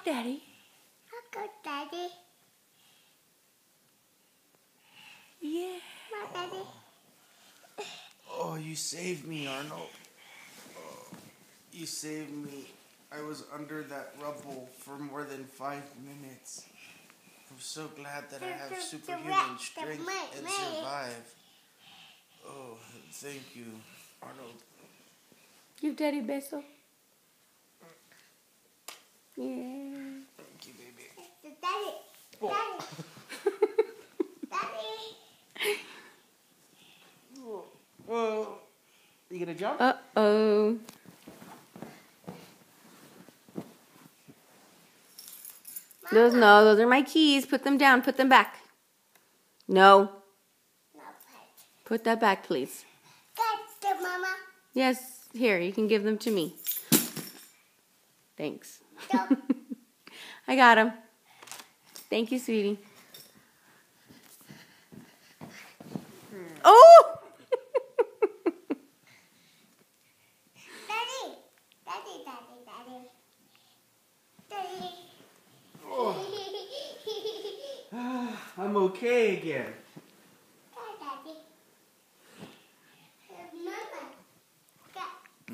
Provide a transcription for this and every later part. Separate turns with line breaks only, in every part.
Daddy.
Go, Daddy.
Yeah.
Come on, Daddy.
Oh, you saved me, Arnold. Oh, you saved me. I was under that rubble for more than 5 minutes. I'm so glad that I have superhuman strength and survive. Oh, thank you, Arnold.
Give Daddy a beso. Yeah.
Thank you, baby.
Daddy.
Oh.
Daddy.
Oh. You gonna jump?
Uh-oh. Those are my keys. Put them down. Put them back. No. Put that back, please.
That's the mama.
Yes. Here, you can give them to me. Thanks. I got them. Thank you, sweetie. Oh!
Daddy. Daddy, Daddy, Daddy. Daddy.
Oh. I'm okay again.
Daddy. Mama.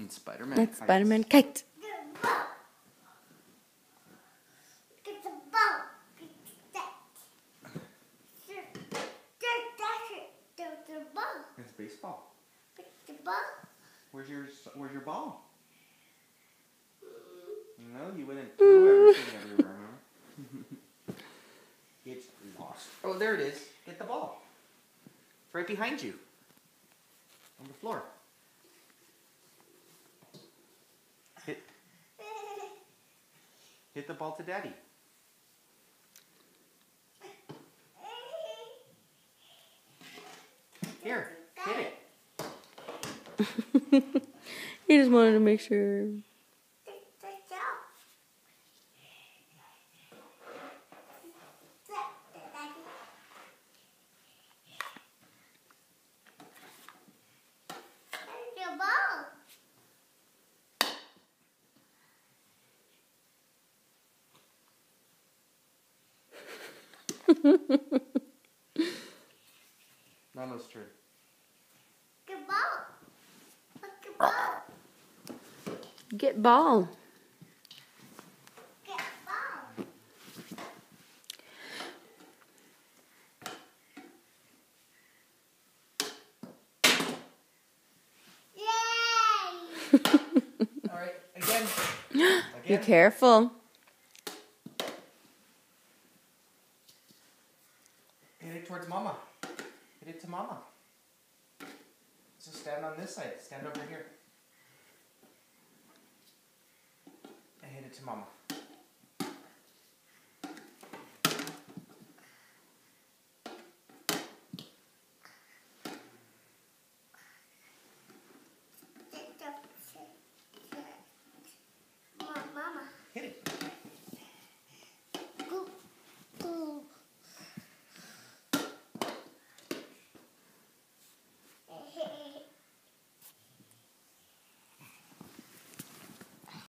It's Spider-Man.
That's Spider-Man kite.
The ball. Get the ball. Get that. The ball.
It's baseball.
Get the ball.
Where's your ball? No, you went and threw everything everywhere, huh? It's lost. Oh, there it is. Get the ball. It's right behind you. On the floor. Hit the ball to Daddy. Here, hit it.
He just wanted to make sure.
Nano's turn.
Good ball. Good ball.
Get ball.
Get ball. Yay!
All right, again.
Be careful.
Hit it towards Mama. Hit it to Mama. So stand on this side. Stand over here. And hit it to Mama.